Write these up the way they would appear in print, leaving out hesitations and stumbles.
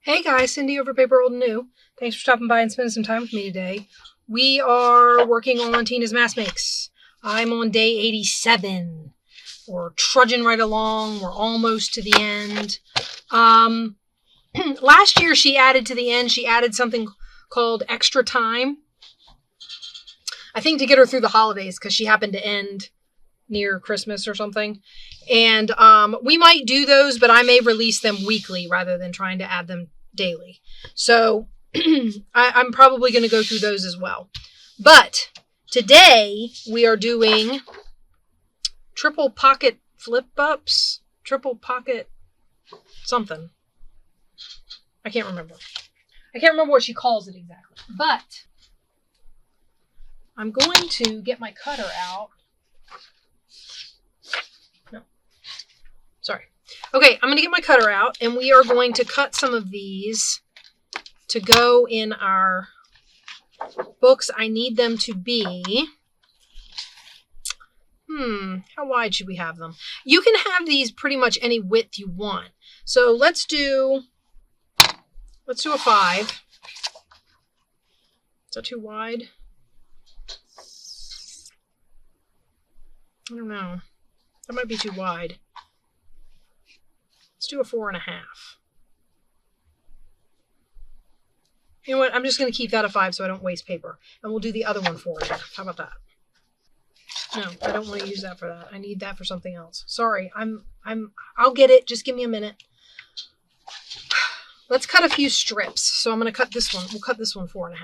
Hey guys, Cindy over paper.old.new. Thanks for stopping by and spending some time with me today. We are working on Tina's mask makes. I'm on day 87. We're trudging right along. We're almost to the end. Last year she added to the end, she added something called extra time. I think to get her through the holidays because she happened to end near Christmas or something. And we might do those, but I may release them weekly rather than trying to add them daily. So I'm probably going to go through those as well. But today we are doing triple pocket flip ups, triple pocket something. I can't remember. I can't remember what she calls it exactly. But I'm going to get my cutter out. No. Sorry. Okay, I'm going to get my cutter out, and we are going to cut some of these to go in our books. I need them to be, how wide should we have them? You can have these pretty much any width you want. So let's do a 5. Is that too wide? I don't know. That might be too wide. Let's do a 4.5. You know what? I'm just going to keep that a 5 so I don't waste paper. And we'll do the other one 4.5. How about that? No, I don't want to use that for that. I need that for something else. Sorry. I'll get it. Just give me a minute. Let's cut a few strips. So I'm going to cut this one. We'll cut this one 4.5.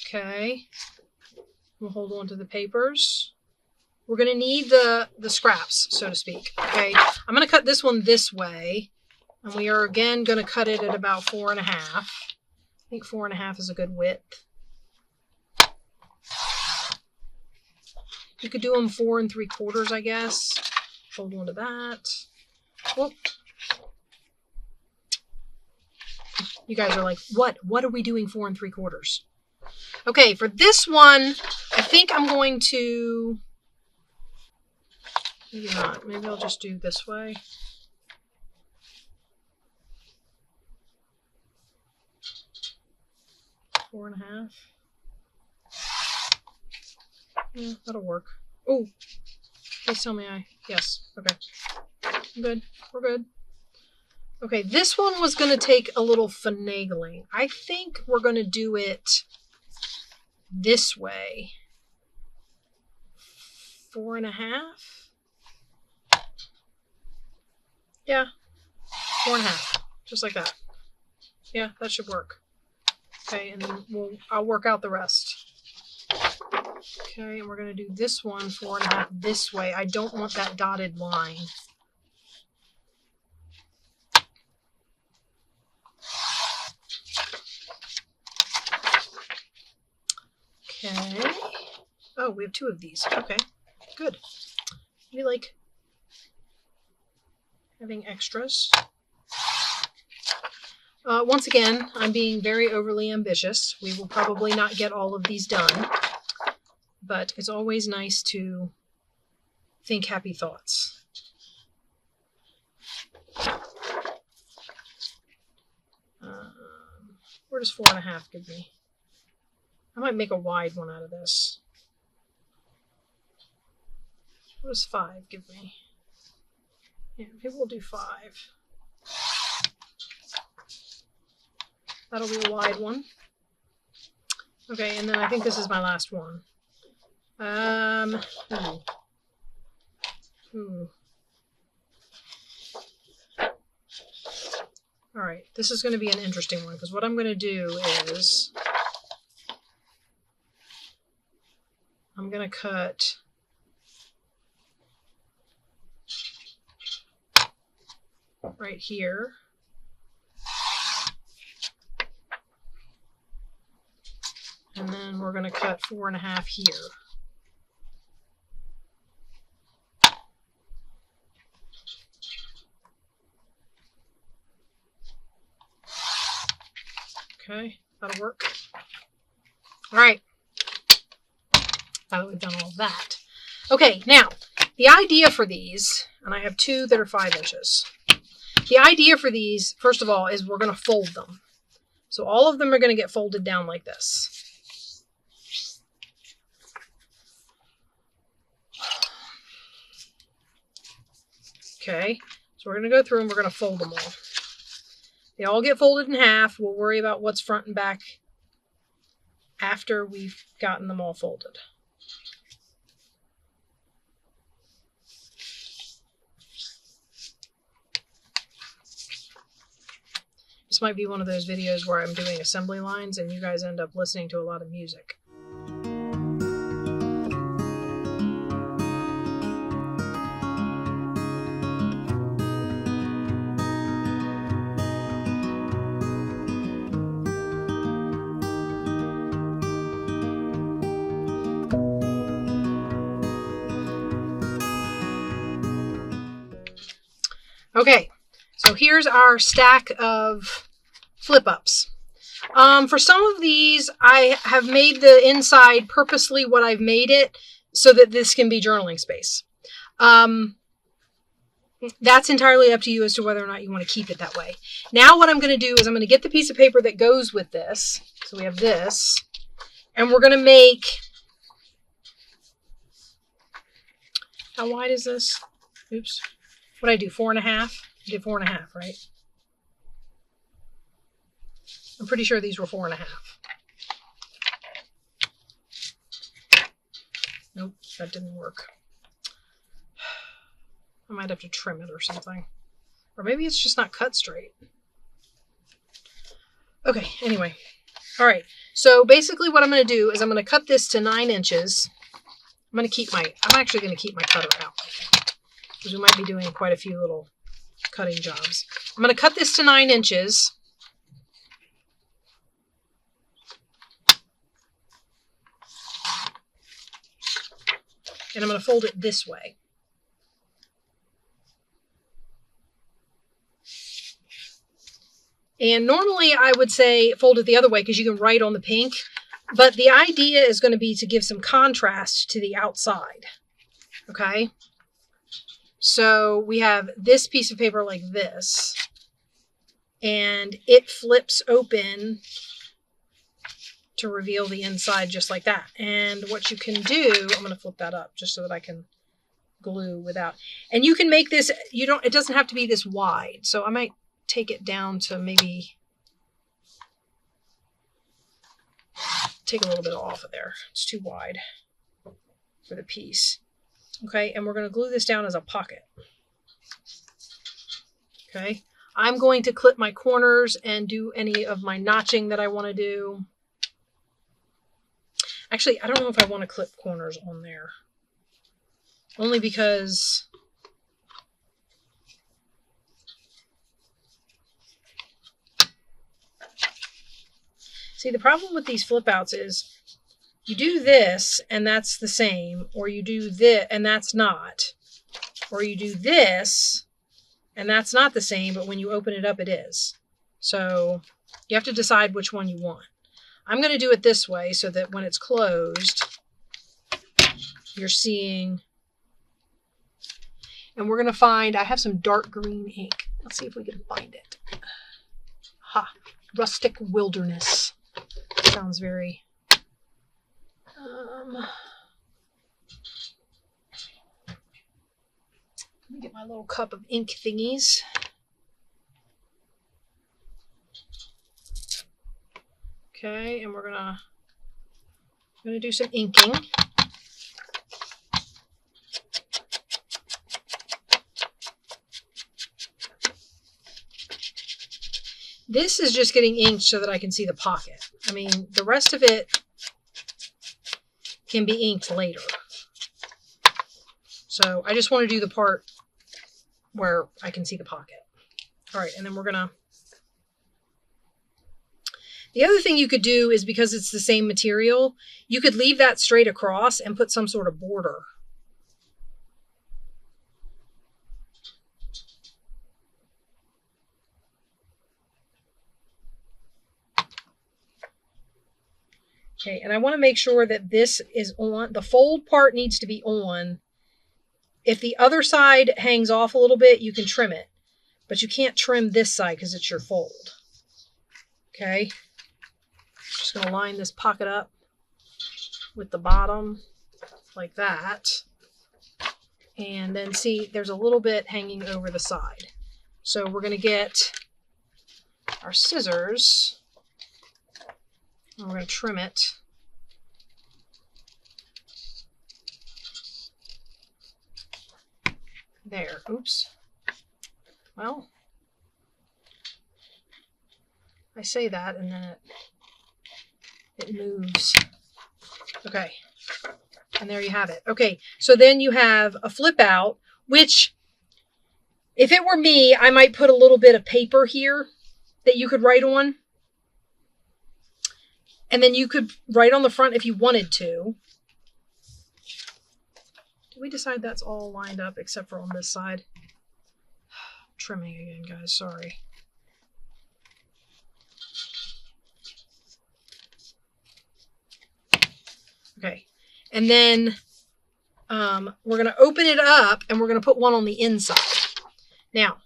Okay. We'll hold on to the papers. We're going to need the scraps, so to speak. Okay. I'm going to cut this one this way. And we are again going to cut it at about 4.5. I think 4.5 is a good width. You could do them 4 3/4, I guess. Hold on to that. Whoop. You guys are like, what? What are we doing 4 3/4? Okay, for this one, I think I'm going to, maybe not. Maybe I'll just do this way. Four and a half. Yeah, that'll work. Oh, please tell me yes. Okay. I'm good. We're good. Okay, this one was going to take a little finagling. I think we're going to do it this way. 4.5. Yeah, 4.5. Just like that. Yeah, that should work. Okay, and then I'll work out the rest. Okay, and we're going to do this one 4.5 this way. I don't want that dotted line. Okay. Oh, we have 2 of these. Okay, good. We like having extras. Once again, I'm being very overly ambitious. We will probably not get all of these done, but it's always nice to think happy thoughts. Where does 4.5 give me? I might make a wide one out of this. What does 5 give me? Yeah, maybe we'll do 5. That'll be a wide one. Okay, and then I think this is my last one. All right, this is going to be an interesting one because what I'm going to do is I'm going to cut right here. And then we're going to cut 4.5 here. Okay, that'll work. All right. Now that we've done all that. Okay, now The idea for these, and I have 2 that are 5 inches. The idea for these, first of all, is we're going to fold them. So all of them are going to get folded down like this. Okay, so we're going to go through and we're going to fold them all. They all get folded in half. We'll worry about what's front and back after we've gotten them all folded. This might be one of those videos where I'm doing assembly lines and you guys end up listening to a lot of music. Okay, so here's our stack of flip-ups. For some of these, I have made the inside purposely what I've made it so that this can be journaling space. That's entirely up to you as to whether or not you want to keep it that way. Now what I'm going to do is I'm going to get the piece of paper that goes with this. So we have this, and we're going to make, how wide is this? Oops. What did I do, 4.5? I did 4.5, right? I'm pretty sure these were 4.5. Nope, that didn't work. I might have to trim it or something. Or maybe it's just not cut straight. Okay, anyway. All right, so basically what I'm going to do is I'm going to cut this to 9 inches. I'm actually going to keep my cutter out, because we might be doing quite a few little cutting jobs. I'm going to cut this to 9 inches. And I'm going to fold it this way. And normally I would say fold it the other way because you can write on the pink. But the idea is going to be to give some contrast to the outside. Okay? So we have this piece of paper like this. And it flips open to reveal the inside just like that. And what you can do, I'm going to flip that up just so that I can glue without. And you can make this, it doesn't have to be this wide. So I might take it down to maybe take a little bit off of there. It's too wide for the piece. Okay, and we're going to glue this down as a pocket. Okay, I'm going to clip my corners and do any of my notching that I want to do. Actually, I don't know if I want to clip corners on there. Only because see, the problem with these flip outs is you do this and that's the same, or you do this and that's not, or you do this and that's not the same, but when you open it up, it is. So you have to decide which one you want. I'm going to do it this way so that when it's closed, you're seeing, and we're going to find, I have some dark green ink. Let's see if we can find it. Ha, rustic wilderness. Sounds very, let me get my little cup of ink thingies. Okay, and we're gonna do some inking. This is just getting inked so that I can see the pocket. I mean, the rest of it can be inked later. So I just want to do the part where I can see the pocket. All right, and then we're gonna, the other thing you could do is, because it's the same material, you could leave that straight across and put some sort of border. Okay, and I want to make sure that this is on, the fold part needs to be on if the other side hangs off a little bit, you can trim it. But you can't trim this side because it's your fold. Okay. Just going to line this pocket up with the bottom like that. And then see, there's a little bit hanging over the side. So we're going to get our scissors and we're going to trim it. There. Oops. Well, I say that and then it moves. Okay. And there you have it. Okay, so then you have a flip out, which if it were me, I might put a little bit of paper here that you could write on. And then you could write on the front if you wanted to. Did we decide that's all lined up except for on this side? Trimming again, guys, sorry. Okay. And then we're going to open it up and we're going to put one on the inside. Now,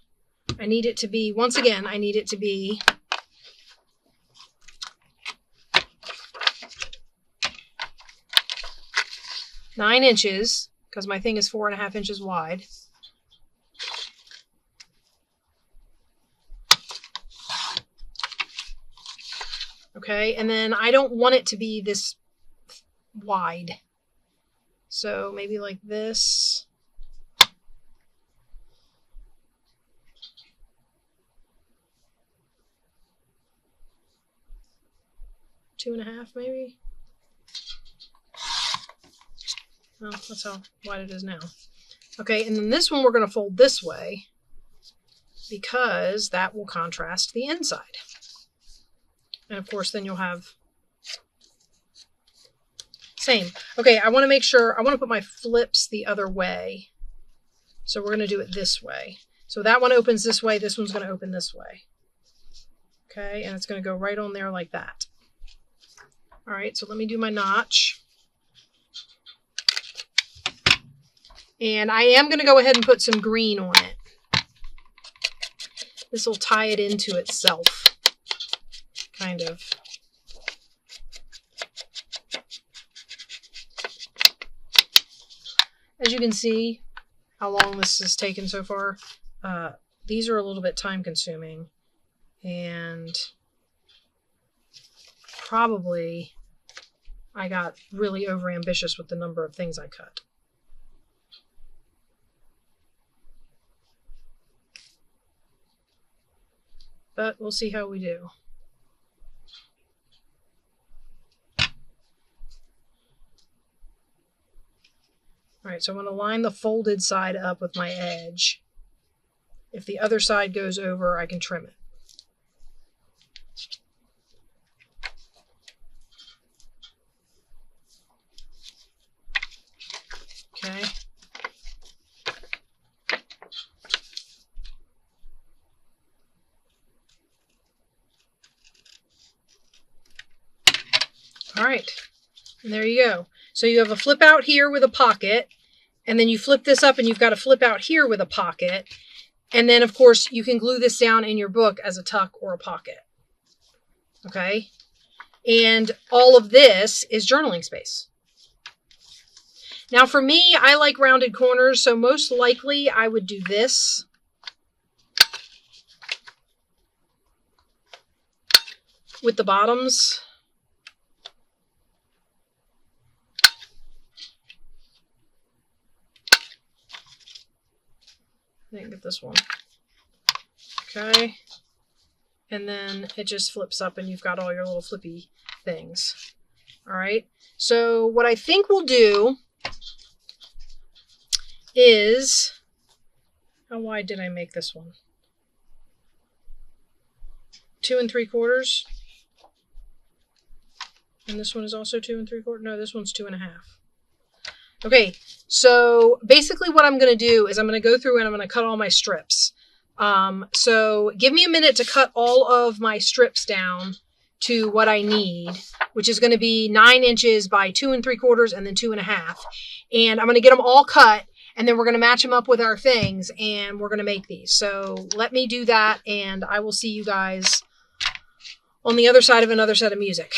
I need it to be, once again, I need it to be nine inches because my thing is 4.5 inches wide. Okay, and then I don't want it to be this wide. So maybe like this. Two and a half maybe. Well, that's how wide it is now. Okay, and then this one we're going to fold this way because that will contrast the inside. And of course, then you'll have same. Okay, I want to make sure, I want to put my flips the other way. So we're going to do it this way. So that one opens this way, this one's going to open this way. Okay, and it's going to go right on there like that. All right, so let me do my notch. And I am going to go ahead and put some green on it. This will tie it into itself, kind of. As you can see how long this has taken so far, these are a little bit time consuming and probably I got really over ambitious with the number of things I cut. But we'll see how we do. All right, so I'm going to line the folded side up with my edge. If the other side goes over, I can trim it. Okay. All right, and there you go. So you have a flip out here with a pocket, and then you flip this up and you've got a flip out here with a pocket. And then, of course, you can glue this down in your book as a tuck or a pocket. Okay? And all of this is journaling space. Now, for me, I like rounded corners, so most likely I would do this. With the bottoms. I didn't get this one. Okay. And then it just flips up and you've got all your little flippy things. All right. So what I think we'll do is, how wide did I make this one? 2 3/4. And this one is also 2 3/4. No, this one's 2 1/2. Okay, so basically what I'm going to do is I'm going to go through and I'm going to cut all my strips. So give me a minute to cut all of my strips down to what I need, which is going to be 9 inches by 2 3/4 and then 2 1/2. And I'm going to get them all cut. and then we're going to match them up with our things, and we're going to make these. So let me do that, and I will see you guys on the other side of another set of music.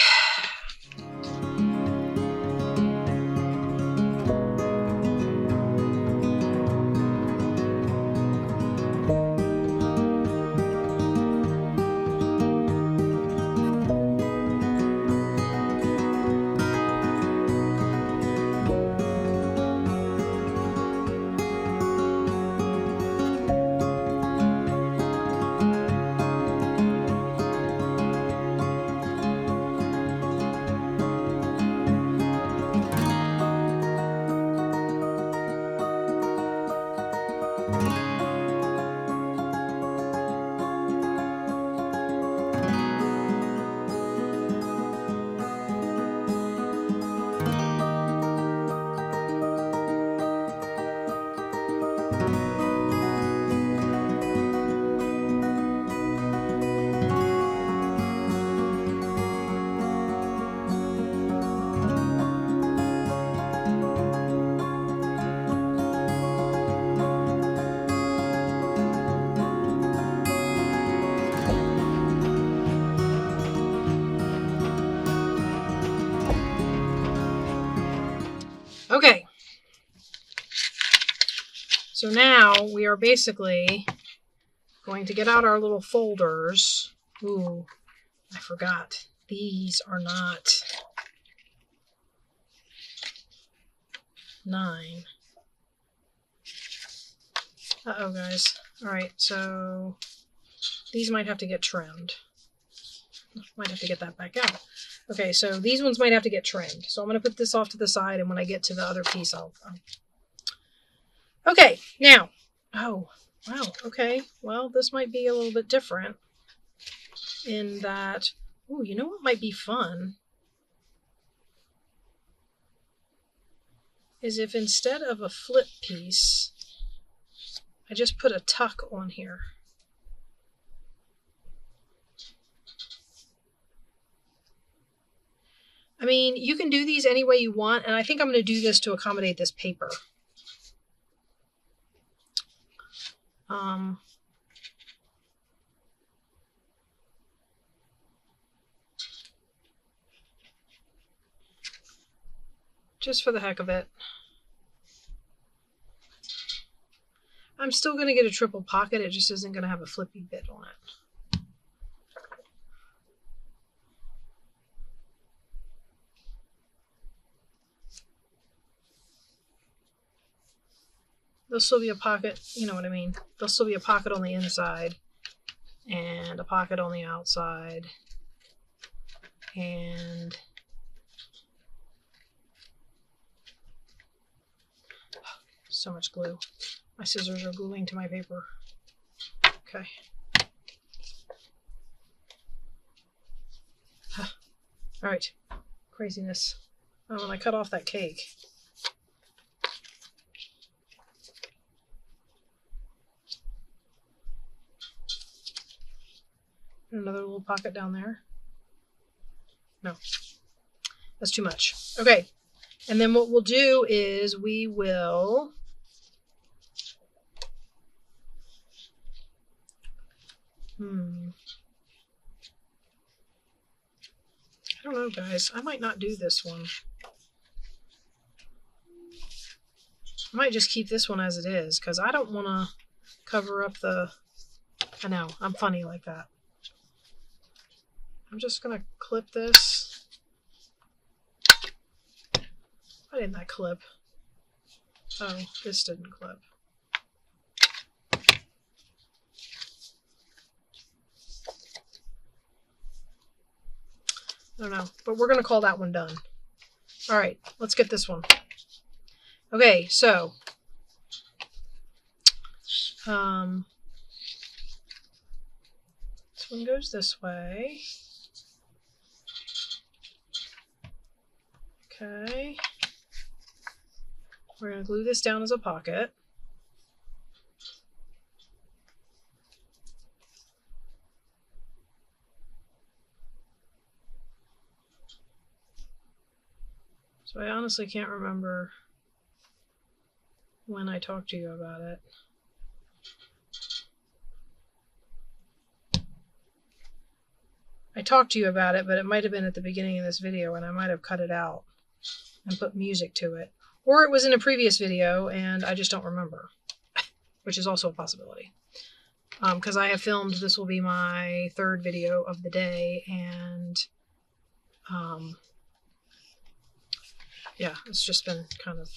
Okay, so now we are basically going to get out our little folders. Ooh, I forgot. These are not 9. Uh-oh, guys. All right, so these might have to get trimmed. Might have to get that back out. Okay, so these ones might have to get trimmed. So I'm going to put this off to the side, and when I get to the other piece, I'll... Okay, now. Oh, wow. Okay, well, this might be a little bit different in that... Ooh, you know what might be fun? Is if instead of a flip piece, I just put a tuck on here. I mean, you can do these any way you want, and I think I'm going to do this to accommodate this paper. Just for the heck of it. I'm still going to get a triple pocket, it just isn't going to have a flippy bit on it. There'll still be a pocket, you know what I mean. There'll still be a pocket on the inside and a pocket on the outside and so much glue. My scissors are gluing to my paper. Okay. All right. Craziness. Oh, and I cut off that cake. Another little pocket down there. No, that's too much. Okay, and then what we'll do is we will I don't know, guys. I might not do this one. I might just keep this one as it is because I don't want to cover up the... I know, I'm funny like that. I'm just going to clip this. Why didn't that clip? Oh, this didn't clip. I don't know, but we're going to call that one done. All right, let's get this one. Okay, so this one goes this way. Okay. We're going to glue this down as a pocket. So I honestly can't remember. when I talked to you about it. I talked to you about it, but it might have been at the beginning of this video and I might have cut it out and put music to it. Or it was in a previous video and I just don't remember, which is also a possibility. Because I have filmed, this will be my third video of the day, and yeah, it's just been kind of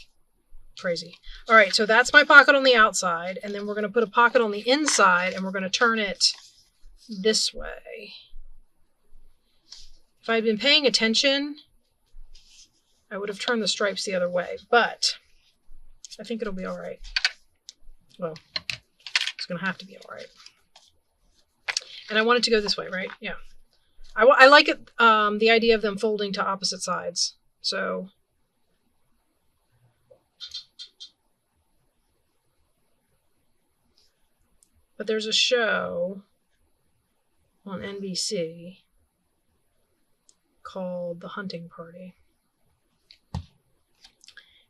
crazy. All right, so that's my pocket on the outside, and then we're going to put a pocket on the inside, and we're going to turn it this way. If I'd been paying attention, I would have turned the stripes the other way, but I think it'll be all right. Well, it's going to have to be all right. And I want it to go this way, right? Yeah. I like it, the idea of them folding to opposite sides. So, but there's a show on NBC called The Hunting Party.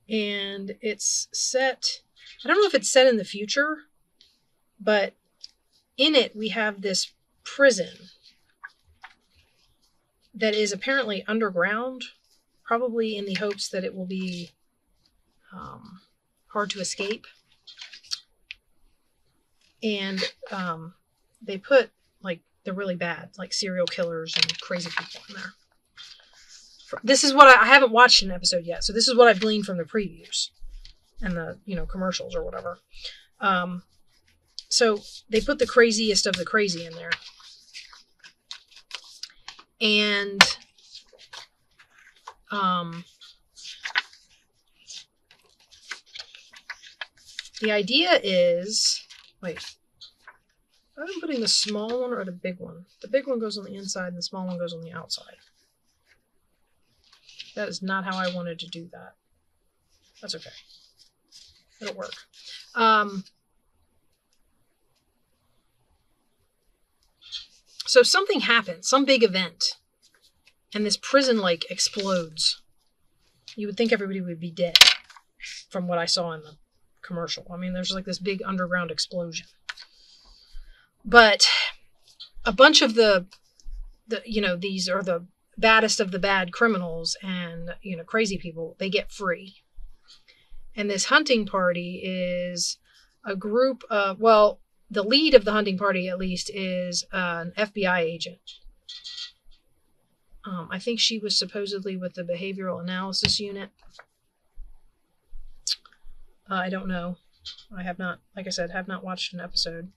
And it's set, I don't know if it's set in the future, but in it we have this prison that is apparently underground, probably in the hopes that it will be hard to escape. And they put, like, the really bad, like serial killers and crazy people in there. This is what I haven't watched an episode yet, so this is what I've gleaned from the previews and the, commercials or whatever. So they put the craziest of the crazy in there. And the idea is, wait, I'm putting the small one or the big one? The big one goes on the inside and the small one goes on the outside. That is not how I wanted to do that. That's okay. It'll work. So something happens, some big event, and this prison, explodes. You would think everybody would be dead from what I saw in the commercial. I mean, there's this big underground explosion. But a bunch of the these are the baddest of the bad criminals and, crazy people, they get free. And this hunting party is a group of, the lead of the hunting party, at least, is an FBI agent. I think she was supposedly with the behavioral analysis unit. I don't know. I have not, like I said, have not watched an episode.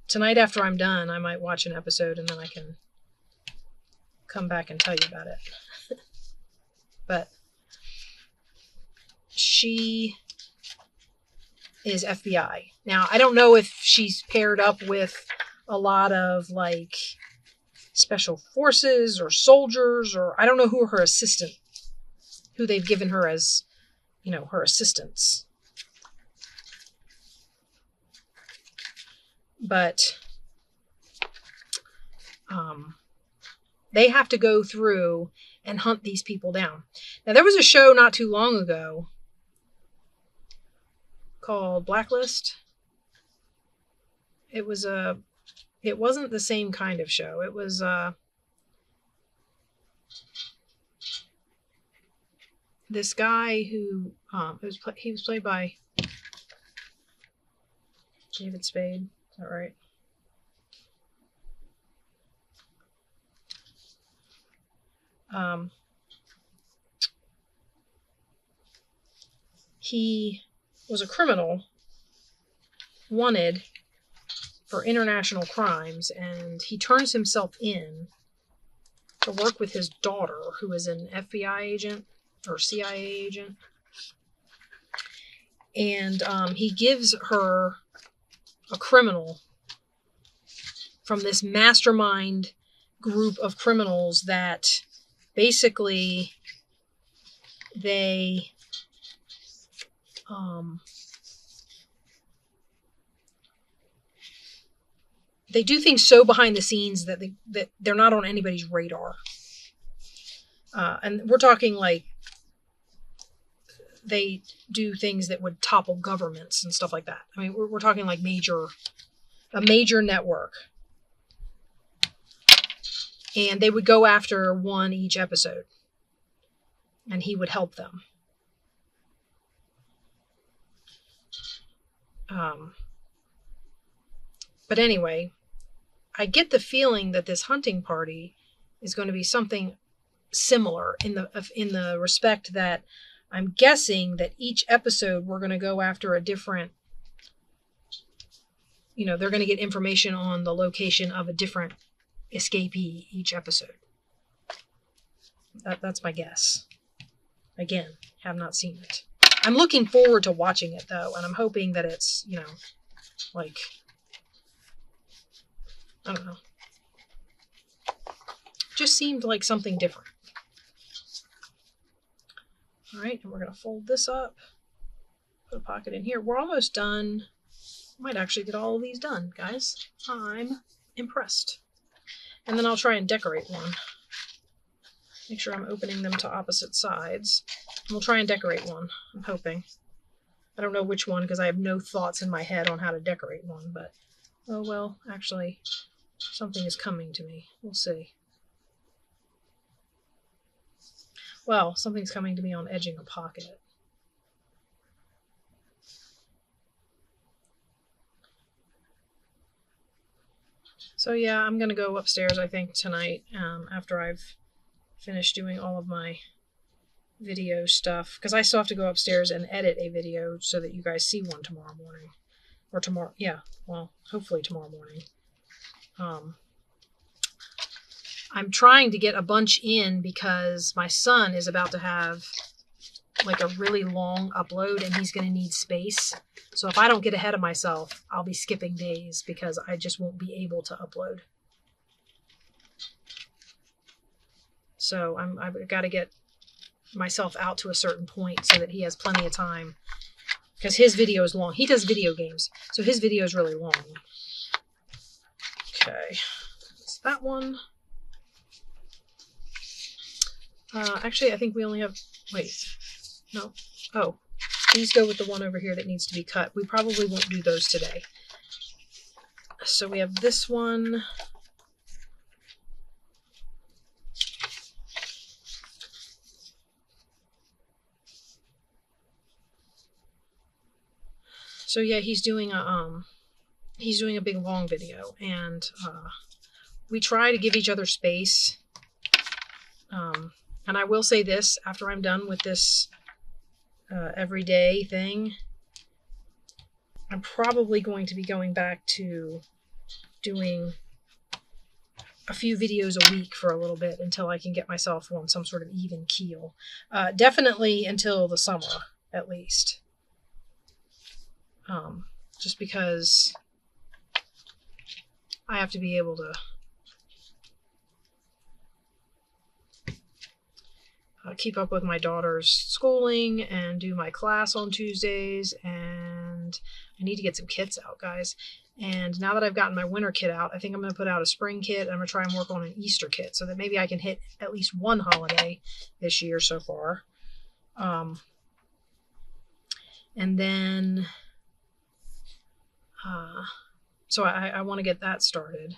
Tonight after I'm done, I might watch an episode and then I can come back and tell you about it. But she is FBI. Now, I don't know if she's paired up with a lot of special forces or soldiers, or I don't know who her assistant, who they've given her as, her assistants. But they have to go through and hunt these people down. Now, there was a show not too long ago called Blacklist. It wasn't the same kind of show. It was this guy who he was played by David Spade. Is that right? He was a criminal wanted for international crimes, and he turns himself in to work with his daughter, who is an FBI agent or CIA agent. And he gives her a criminal from this mastermind group of criminals that basically they do things so behind the scenes that they're not on anybody's radar. And we're talking they do things that would topple governments and stuff like that. I mean, we're talking like a major network. And they would go after one each episode. And he would help them. But anyway, I get the feeling that this hunting party is going to be something similar in the respect that I'm guessing that each episode we're going to go after a different, they're going to get information on the location of a different escapee each episode. That's my guess. Again, have not seen it. I'm looking forward to watching it though, and I'm hoping that it's, like, I don't know. Just seemed like something different. All right, and we're going to fold this up. Put a pocket in here. We're almost done. Might actually get all of these done, guys. I'm impressed. And then I'll try and decorate one. Make sure I'm opening them to opposite sides. And we'll try and decorate one, I'm hoping. I don't know which one because I have no thoughts in my head on how to decorate one, but oh well, actually, something is coming to me. We'll see. Well, something's coming to me on edging a pocket. So yeah, I'm going to go upstairs, I think, tonight after I've finished doing all of my video stuff. Because I still have to go upstairs and edit a video so that you guys see one tomorrow morning. Or tomorrow, yeah, well, hopefully tomorrow morning. I'm trying to get a bunch in because my son is about to have like a really long upload and he's going to need space. So if I don't get ahead of myself, I'll be skipping days because I just won't be able to upload. So I've got to get myself out to a certain point so that he has plenty of time. Because his video is long. He does video games, so his video is really long. Okay, that's that one. Actually, I think we only have... Wait. No. Oh. These go with the one over here that needs to be cut. We probably won't do those today. So we have this one. So yeah, he's doing a big long video, and we try to give each other space. And I will say this, after I'm done with this everyday thing, I'm probably going to be going back to doing a few videos a week for a little bit until I can get myself on some sort of even keel. Definitely until the summer, at least. Just because I have to be able to keep up with my daughter's schooling and do my class on Tuesdays, and I need to get some kits out, guys. And now that I've gotten my winter kit out, I think I'm going to put out a spring kit. I'm going to try and work on an Easter kit so that maybe I can hit at least one holiday this year so far. And then, so I want to get that started.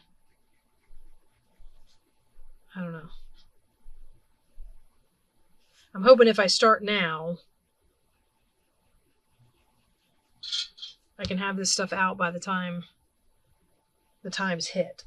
I don't know. I'm hoping if I start now, I can have this stuff out by the time the time's hit.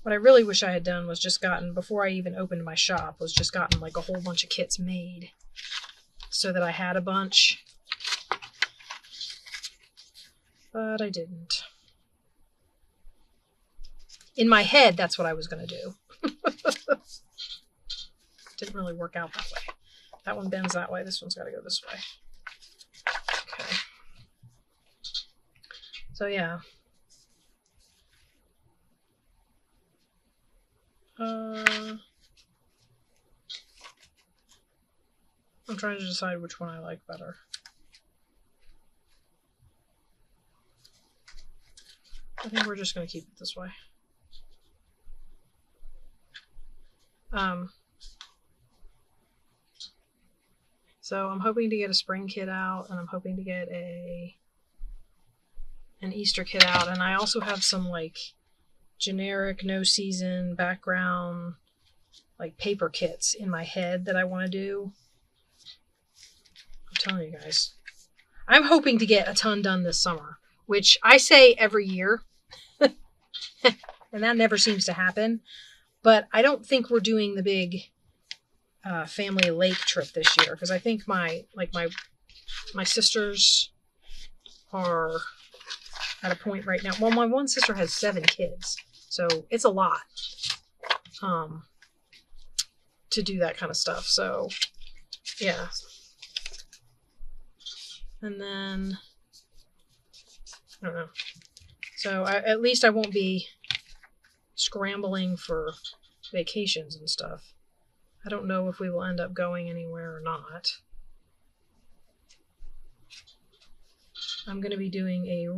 What I really wish I had done was just gotten, before I even opened my shop, was just gotten like a whole bunch of kits made so that I had a bunch. But I didn't. In my head, that's what I was going to do. Didn't really work out that way. That one bends that way. This one's got to go this way. Okay. So yeah. I'm trying to decide which one I like better. I think we're just going to keep it this way. So I'm hoping to get a spring kit out, and I'm hoping to get an Easter kit out, and I also have some like generic no season background like paper kits in my head that I want to do. I'm telling you guys, I'm hoping to get a ton done this summer, which I say every year, and that never seems to happen. But I don't think we're doing the big family lake trip this year, because I think my sisters are at a point right now. Well, my one sister has 7 kids, so it's a lot to do that kind of stuff. So yeah. And then I don't know. So at least I won't be scrambling for vacations and stuff. I don't know if we will end up going anywhere or not. I'm going to be doing a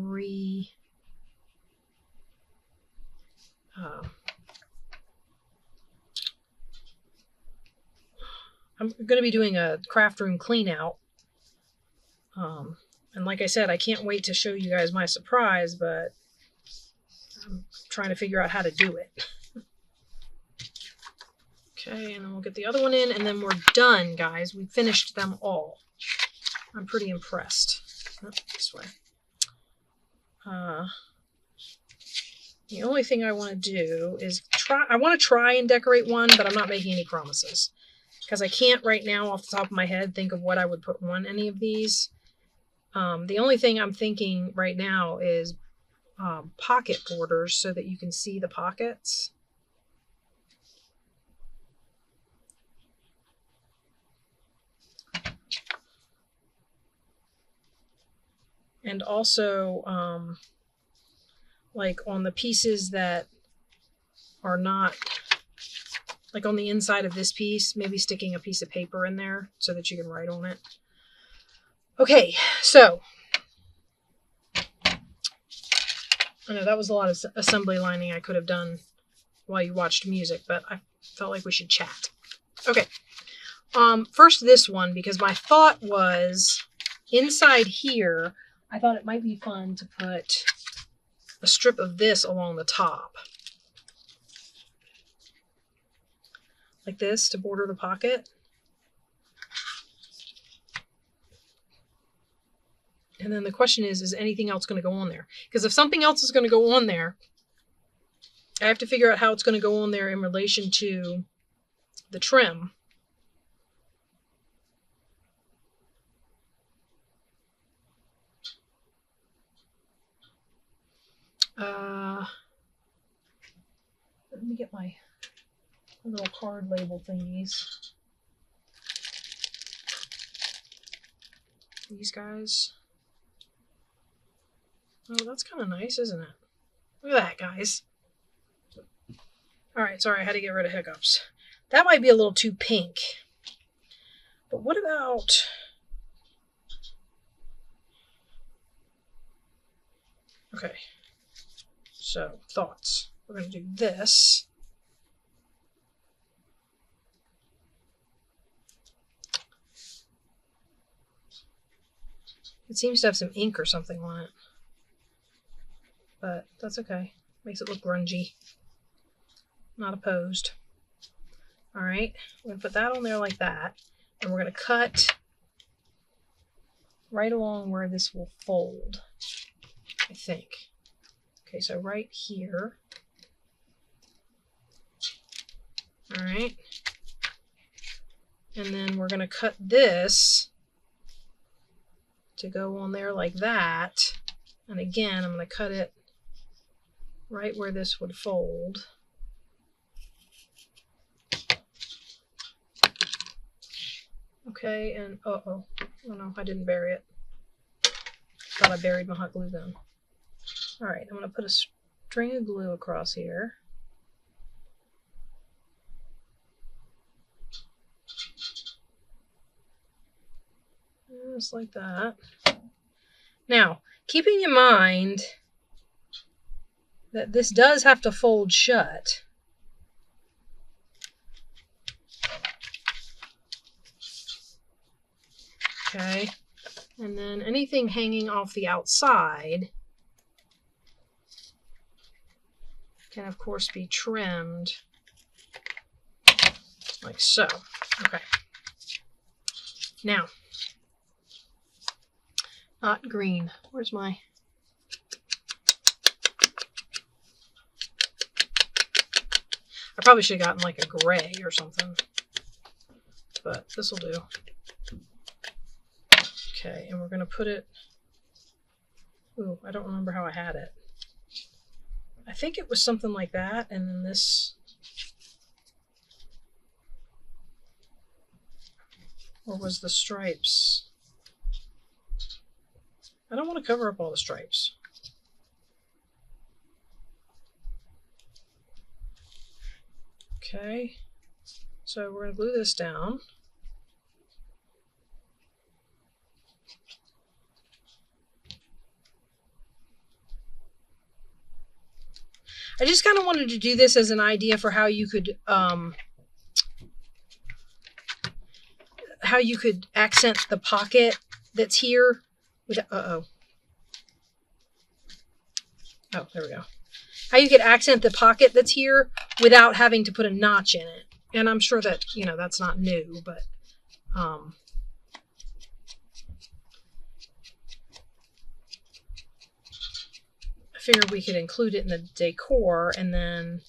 I'm going to be doing a craft room clean out. And like I said, I can't wait to show you guys my surprise, but I'm trying to figure out how to do it. Okay, and then we'll get the other one in, and then we're done, guys. We finished them all. I'm pretty impressed. Oh, this way. The only thing I want to do is I want to try and decorate one, but I'm not making any promises, because I can't right now off the top of my head think of what I would put on any of these. The only thing I'm thinking right now is pocket borders so that you can see the pockets. And also, like on the pieces that are not, like on the inside of this piece, maybe sticking a piece of paper in there so that you can write on it. Okay, so I know that was a lot of assembly lining I could have done while you watched music, but I felt like we should chat. Okay, first this one, because my thought was inside here, I thought it might be fun to put a strip of this along the top. Like this to border the pocket. And then the question is anything else going to go on there? Because if something else is going to go on there, I have to figure out how it's going to go on there in relation to the trim. Let me get my little card label thingies. These guys. Oh, that's kind of nice, isn't it? Look at that, guys. Alright, sorry, I had to get rid of hiccups. That might be a little too pink. But what about... Okay. So, thoughts. We're going to do this. It seems to have some ink or something on it. But that's okay. Makes it look grungy. Not opposed. Alright, we're going to put that on there like that. And we're going to cut right along where this will fold, I think. Okay, so right here. Alright. And then we're going to cut this to go on there like that. And again, I'm going to cut it right where this would fold. Okay, and oh no, I didn't bury it. Thought I buried my hot glue gun. Alright, I'm going to put a string of glue across here. Just like that. Now, keeping in mind that this does have to fold shut. Okay, and then anything hanging off the outside can of course be trimmed like so. Okay. Now, not green. Where's my... I probably should have gotten like a gray or something, but this will do. Okay, and we're going to put it... Ooh, I don't remember how I had it. I think it was something like that, and then this... Or was the stripes? I don't want to cover up all the stripes. Okay, so we're going to glue this down. I just kind of wanted to do this as an idea for how you could accent the pocket that's here with oh, there we go. How you could accent the pocket that's here without having to put a notch in it. And I'm sure that, you know, that's not new, but I figured we could include it in the decor, and then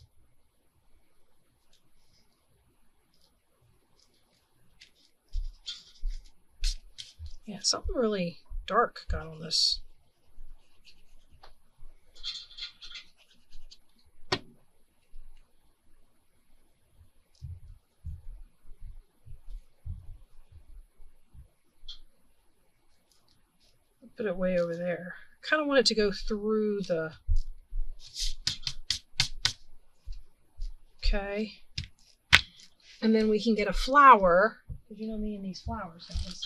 yeah, something really dark got on this. Put it way over there. Kind of want it to go through the... Okay. And then we can get a flower. Because you know me and these flowers, guys.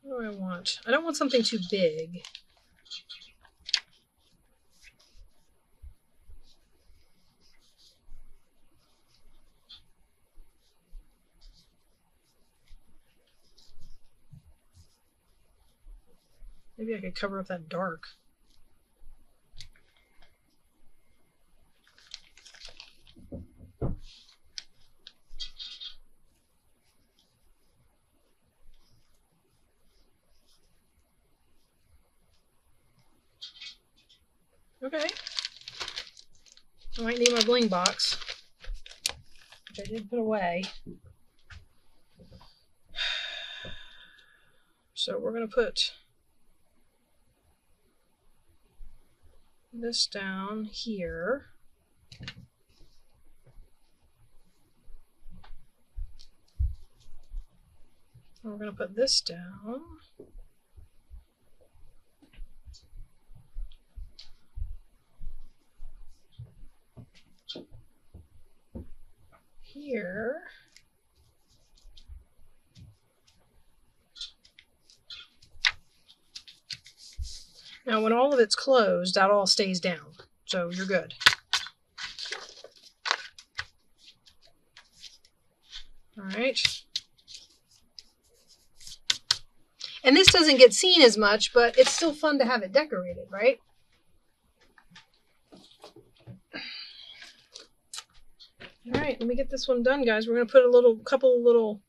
What do I want? I don't want something too big. Maybe I could cover up that dark. Okay. I might need my bling box, which I did put away. So we're going to put this down here. And we're going to put this down. Here. Now when all of it's closed, that all stays down, so you're good. All right. And this doesn't get seen as much, but it's still fun to have it decorated, right? All right, let me get this one done, guys. We're going to put a couple of little...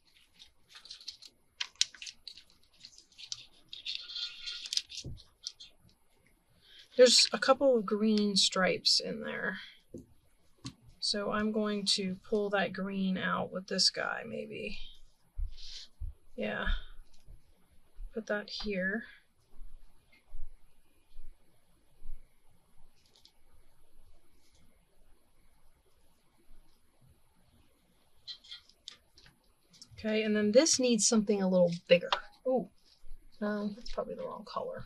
There's a couple of green stripes in there. So I'm going to pull that green out with this guy, maybe. Yeah. Put that here. Okay, and then this needs something a little bigger. Oh, no, that's probably the wrong color.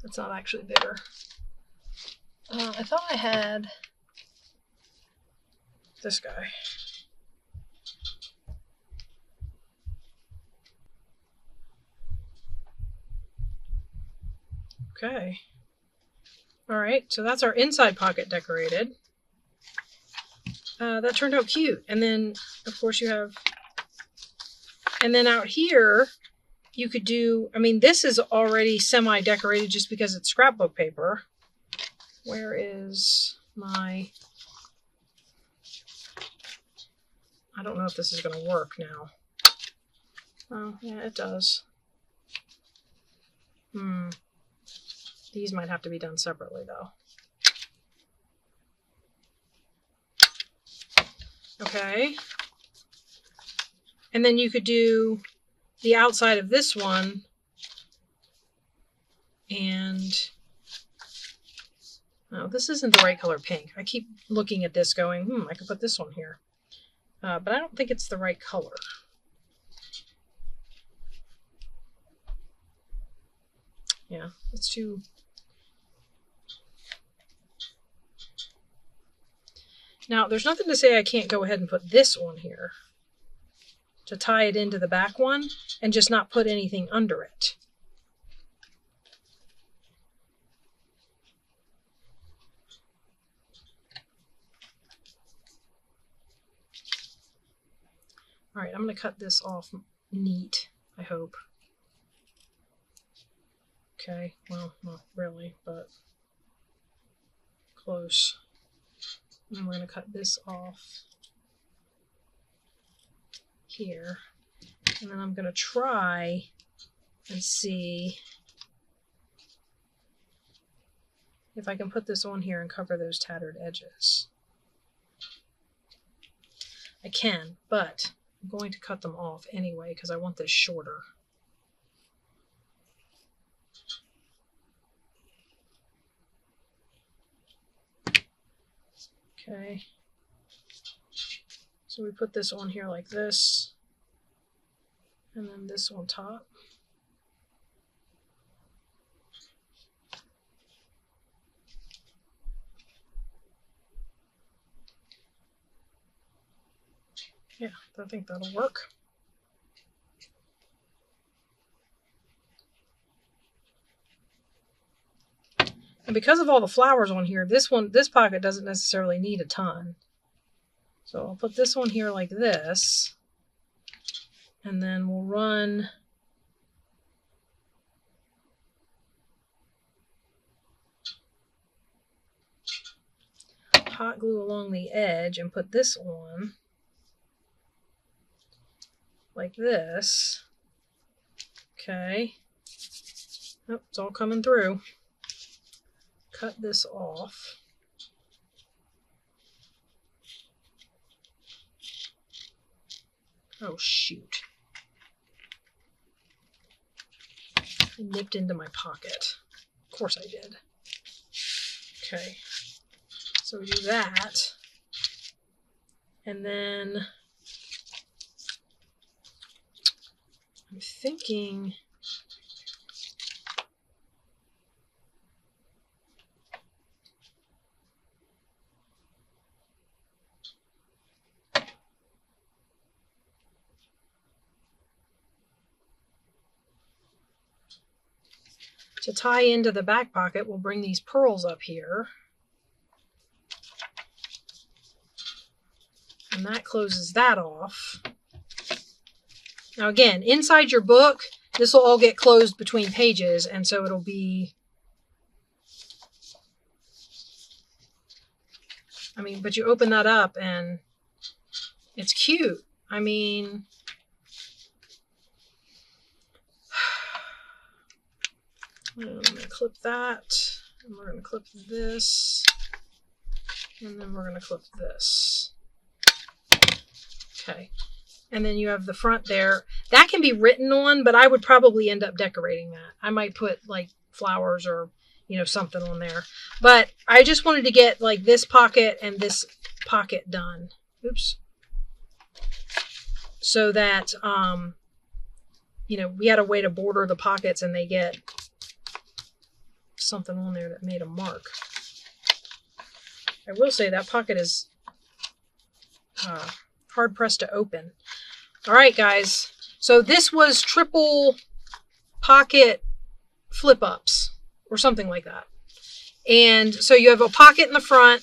It's not actually bigger. I thought I had this guy. Okay. All right, so that's our inside pocket decorated. That turned out cute. And then, of course, you have... And then out here, you could do... I mean, this is already semi-decorated just because it's scrapbook paper. Where is my... I don't know if this is going to work now. Oh, yeah, it does. These might have to be done separately, though. Okay. And then you could do the outside of this one. And... oh, this isn't the right color pink. I keep looking at this going, I could put this one here. But I don't think it's the right color. Yeah, it's too... Now, there's nothing to say I can't go ahead and put this one here to tie it into the back one and just not put anything under it. All right, I'm going to cut this off neat, I hope. Okay, well, not really, but close. And then we're going to cut this off here. And then I'm going to try and see if I can put this on here and cover those tattered edges. I can, but I'm going to cut them off anyway because I want this shorter. Okay, so we put this on here like this, and then this on top. Yeah, I think that'll work. And because of all the flowers on here, this pocket doesn't necessarily need a ton. So I'll put this one here like this, and then we'll run hot glue along the edge and put this on like this. Okay. Oh, it's all coming through. Cut this off. Oh, shoot. I nipped into my pocket. Of course I did. Okay. So we do that. And then I'm thinking... to tie into the back pocket, we'll bring these pearls up here. And that closes that off. Now again, inside your book, this will all get closed between pages, and so it'll be... I mean, but you open that up and it's cute. I mean... I'm going to clip that, and we're going to clip this, and then we're going to clip this. Okay, and then you have the front there. That can be written on, but I would probably end up decorating that. I might put like flowers or, you know, something on there. But I just wanted to get like this pocket and this pocket done. Oops. So that, you know, we had a way to border the pockets and they get something on there that made a mark. I will say that pocket is hard pressed to open. All right, guys. So this was triple pocket flip ups or something like that. And so you have a pocket in the front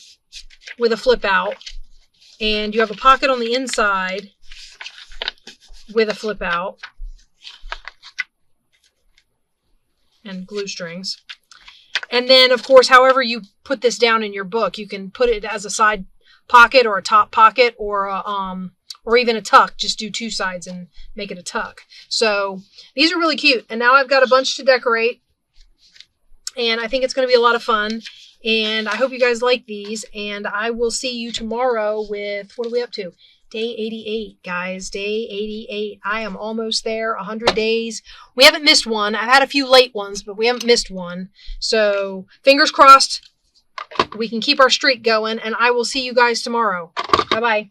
with a flip out, and you have a pocket on the inside with a flip out and glue strings. And then, of course, however you put this down in your book, you can put it as a side pocket or a top pocket or even a tuck. Just do two sides and make it a tuck. So these are really cute. And now I've got a bunch to decorate, and I think it's going to be a lot of fun. And I hope you guys like these. And I will see you tomorrow with, what are we up to? Day 88, guys. Day 88. I am almost there. 100 days. We haven't missed one. I've had a few late ones, but we haven't missed one. So fingers crossed we can keep our streak going. And I will see you guys tomorrow. Bye-bye.